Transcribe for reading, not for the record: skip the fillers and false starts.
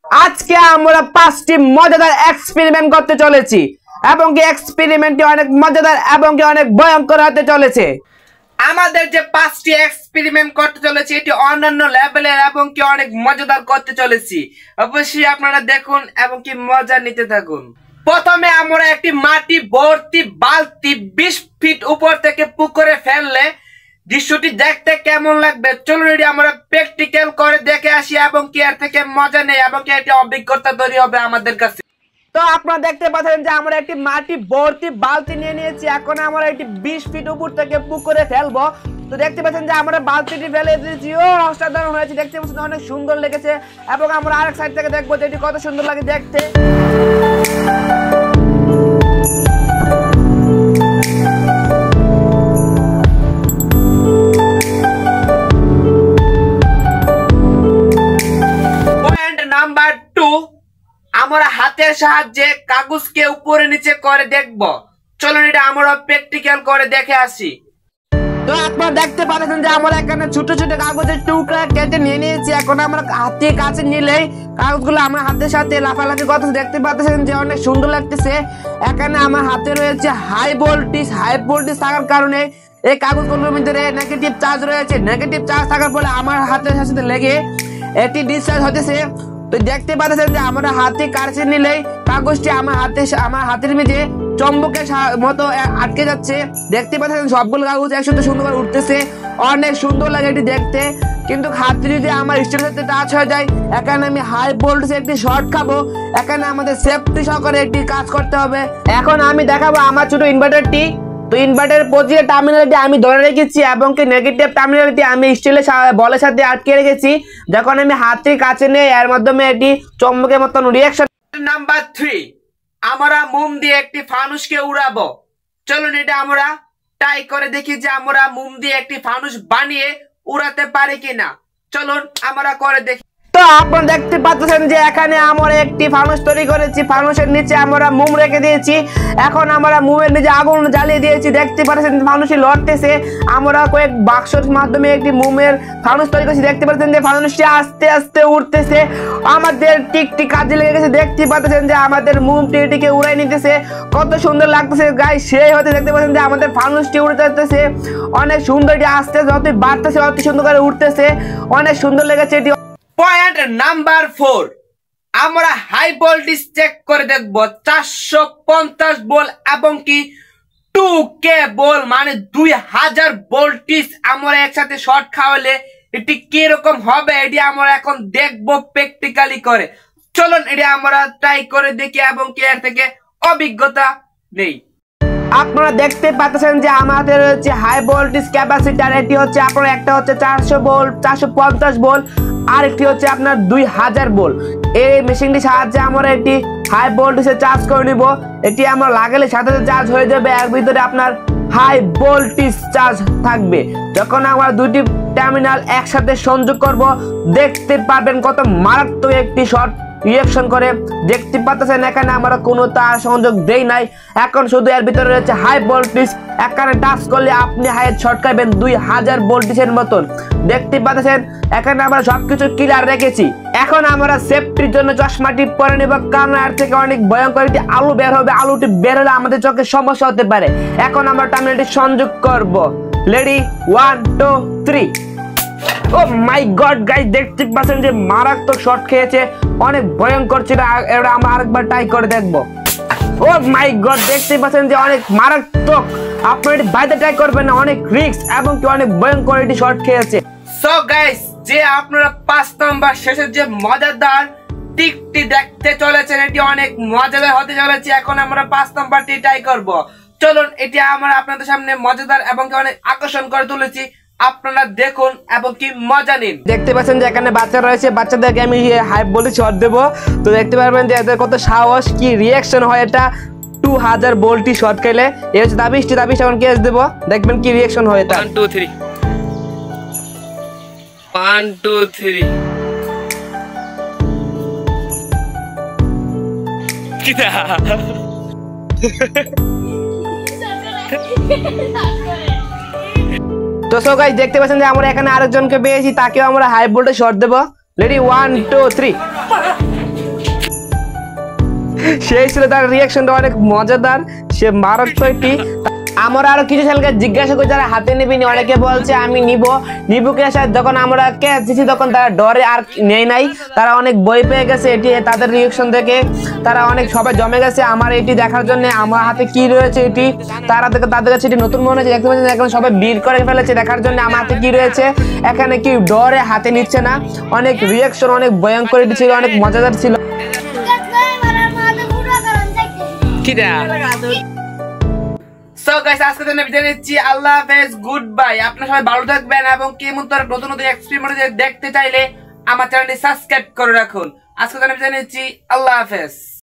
আজকে আমরা 5টি মজাদার এক্সপেরিমেন্ট করতে চলেছি এবং এই এক্সপেরিমেন্টটি অনেক মজাদার এবং অনেক ভয়ঙ্কর হতে চলেছে। আমাদের যে 5টি এক্সপেরিমেন্ট করতে চলেছি এটি অন্যান্য লেভেলের এবং অনেক মজাদার করতে চলেছি। অবশ্যই আপনারা দেখুন এবং মজা নিতে থাকুন। প্রথমে আমরা একটি মাটি ভর্তি বালতি 20 ফিট উপর থেকে পুকুরে ফেললে দৃশ্যটি দেখতে কেমন লাগবে চলুন এটি আমরা প্র্যাকটিক্যাল করে দেখে আসি এবং এর থেকে মজা নেই এবং একটি অভিজ্ঞতা তৈরি হবে আমাদের কাছে। তো আপনারা দেখতে পাচ্ছেন যে আমরা একটি মাটি ভর্তি বালতি নিয়ে নিয়েছি। এখন আমরা এটি 20 ফিট উপর থেকে পুকুরে ফেলবো। তো দেখতে পাচ্ছেন যে আমরা বালতিটি ফেলে দিয়েছি। ও অসাধারণ হয়েছে, দেখতে পাচ্ছেন অনেক সুন্দর লেগেছে এবং আমরা আরেক সাইড থেকে দেখবো যে এটি কত সুন্দর লাগে দেখতে। নাম্বার 2, আমরা হাতের সাহায্যে কাগজকে উপরে নিচে করে দেখব। চলুন এটা আমরা প্র্যাকটিক্যাল করে দেখে আসি। তো আপনারা দেখতে পাচ্ছেন যে আমরা এখানে ছোট ছোট কাগজের টুকরা কেটে নিয়ে নিয়েছি। এখন আমরা হাতে কাছে নিলেই কাগজগুলো আমরা হাতের সাথে লাফালাফি করতেছে, দেখতে পাচ্ছেন যে অনেক সুন্দর লাগতেছে। এখানে আমার হাতে রয়েছে হাই ভোল্টেজ থাকার কারণে এই কাগজগুলোর ভিতরে নেগেটিভ চার্জ রয়েছে। নেগেটিভ চার্জ থাকার ফলে আমার হাতের সাথে লেগে এটি ডিসচার্জ হতেছে। তো দেখতে পাচ্ছেন যে আমরা হাতে কাছে নিলেই কাগজটি আমার হাতের মধ্যে চম্বকের মতো আটকে যাচ্ছে। দেখতে পাচ্ছেন সবগুলো কাগজ একসাথে সুন্দরভাবে উঠতেছে, অনেক সুন্দর লাগে এটি দেখতে। কিন্তু হাতে যদি আমার স্টিলের সাথে টাচ হয়ে যায় এখানে আমি হাই ভোল্টেজে একটি শর্ট খাবো। এখানে আমাদের সেফটি সহকারে একটি কাজ করতে হবে। এখন আমি দেখাবো আমার ছোট ইনভার্টারটি। তো ইনভার্টারের পজিটিভ টার্মিনালটি আমি ধরে রেখেছি এবং নেগেটিভ টার্মিনালটি আমি স্টিলের বলের সাথে আটকে রেখেছি। যখন আমি হাতের কাছে নেই এর মাধ্যমে এটি চম্বকের মতন রিঅ্যাকশন। নাম্বার 3, আমরা মোম দিয়ে একটি ফানুসকে উড়াবো। চলুন এটা আমরা ট্রাই করে দেখি যে আমরা মোম দিয়ে একটি ফানুস বানিয়ে উড়াতে পারি কিনা। চলুন আমরা করে দেখি। তো আপনারা দেখতে পাচ্ছেন যে এখানে আমরা একটি ফানুস তৈরি করেছি। ফানুসের নিচে আমরা মোম রেখে দিয়েছি। এখন আমরা মোমের নিচে আগুন জ্বালিয়ে দিয়েছি। দেখতে পাচ্ছেন ফানুসটি লড়তেছে। আমরা কয়েক বাক্সের মাধ্যমে একটি মোমের ফানুস তৈরি করেছি। দেখতে পাচ্ছেন যে ফানুসটি আস্তে আস্তে উঠতেছে। আমাদের টিকটি কাজে লেগে গেছে। দেখতে পাচ্ছেন যে আমাদের মোমটি এটিকে উড়াই নিতেছে। কত সুন্দর লাগতেছে গাইস, সেই হতে দেখতে পাচ্ছেন যে আমাদের ফানুসটি উড়ে যাচ্ছে অনেক সুন্দর। এটি আস্তে যত বাড়তেছে অত সুন্দর করে উঠতেছে, অনেক সুন্দর লেগেছে এটি। পয়েন্ট নাম্বার 4, আমরা হাই ভোল্টেজ চেক করে দেখব। 450 ভোল্ট এবং 2K ভোল্ট মানে 2000 ভোল্টেজ আমরা একসাথে শর্ট খাওয়ালে এটি কিরকম হবে এটি আমরা এখন দেখব প্র্যাকটিক্যালি করে। চলুন এটি আমরা ট্রাই করে দেখি এবং এর থেকে অভিজ্ঞতা নেই। আপনারা দেখতে পাচ্ছেন যে আমাদের হচ্ছে হাই ভোল্টেজ ক্যাপাসিটার। এটি হচ্ছে আপনার একটা হচ্ছে 400 ভোল্ট 450 ভোল্ট আর একটি হচ্ছে আপনার 2000 ভোল্ট। এই মেশিনটির সাহায্যে আমরা এটি হাই ভোল্টেজে চার্জ করে নিব। এটি আমরা লাগালে সাথে চার্জ হয়ে যাবে। এর ভিতরে আপনার হাই ভোল্টেজ চার্জ থাকবে। যখন আমরা দুটি টার্মিনাল একসাথে সংযোগ করব দেখতে পারবেন কত মারাত্মক একটি শর্ট রিঅ্যাকশন করে। দেখতে পাচ্ছেন এখানে আমরা কোনো তার সংযোগ দেই নাই। এখন শুধু এর ভিতরে রয়েছে হাই ভোল্টেজ। এখানে টাচ করলে আপনি হাই শর্ট খাবেন 2000 ভোল্টেজের মতন। দেখতে পাচ্ছেন এখানে আমরা সবকিছু ক্লিয়ার রেখেছি। এখন আমরা সেফটির জন্য চশমাটি পরে নেব, কারণ এর থেকে অনেক ভয়ঙ্কর একটি আলু বের হবে। আলুটি বের হলে আমাদের চোখে সমস্যা হতে পারে। এখন আমরা টার্মিনালটি সংযোগ করব। রেডি 1 2 3। ও মাই গড গাইস, দেখতে পাচ্ছেন যে মারাত্মক শর্ট খেয়েছে, অনেক ভয়ঙ্কর ছিল। এটা আমরা আরেকবার ট্রাই করে দেখব। ও মাই গড, দেখতে পাচ্ছেন যে অনেক মারাত্মক। আপনারা এটি বাইরে ট্রাই করবেন না, অনেক রিস্ক এবং অনেক ভয়ঙ্কর এটি শর্ট খেয়েছে। সো গাইস, যে আপনারা 5 নাম্বার শেষের যে মজাদার টিকটি দেখতে চলেছেন এটি অনেক মজাদার হতে চলেছে। এখন আমরা 5 নাম্বারটি ট্রাই করব। চলুন এটি আমরা আপনাদের সামনে মজাদার এবং অনেক আকর্ষণ করে তুলেছি। আপনারা দেখুন এবং মজা নিন। দেখতে পাচ্ছেন যে এখানে বাচ্চা রয়েছে। বাচ্চাদেরকে আমি হাই ভোল্টেজ শর্ট দেবো। তো দেখতে পারবেন যে এদের কত সাহস, কি রিঅ্যাকশন হয়। এটা 2000 ভোল্টই শর্ট খেলে এ হচ্ছে দাবিশটি এখন কেস দেবো, দেখবেন কি রিঅ্যাকশন হয়। 1 2 3 1 2 3 কিটা তো সো গাইস, দেখতে পাচ্ছেন যে আমরা এখানে আরেকজনকে পেয়েছি, তাকেও আমরা হাই ভোল্টেজ শর্ট দেব। রেডি 1 2 3। সেই ছিল তার রিয়াকশনটা অনেক মজাদার, সে মারাত্মকটি। আমরা আরো কিছু ছেলেকে জিজ্ঞাসা করি যারা হাতে নিবিনি, অনেকে বলছে আমি নিবো কে সাথে, যখন আমরা কে দিচ্ছি তখন তারা ডরে আর নেই নাই, তারা অনেক বই পেয়ে গেছে। এটি তাদের রিয়াকশন দেখে তারা অনেক সবাই জমে গেছে আমার এটি দেখার জন্য, আমার হাতে কি রয়েছে এটি তাদের কাছে এটি নতুন মনে হচ্ছে। দেখতে পাচ্ছেন এখানে সবাই ভিড় করে ফেলেছে দেখার জন্য আমার হাতে কি রয়েছে। এখানে কি ডরে হাতে নিচ্ছে না, অনেক রিয়াকশন অনেক ভয়ঙ্কর এটি ছিল, অনেক মজাদার ছিল। সো গাইস আজকের জন্য বিদায় নিচ্ছি, আল্লাহ হাফেজ, গুড বাই। আপনারা সবাই ভালো থাকবেন এবং কেমন তোর নতুন নতুন এক্সপেরিমেন্ট দেখতে চাইলে আমার চ্যানেলটি সাবস্ক্রাইব করে রাখুন। আজকের জন্য বিদায় নিচ্ছি, আল্লাহ হাফেজ।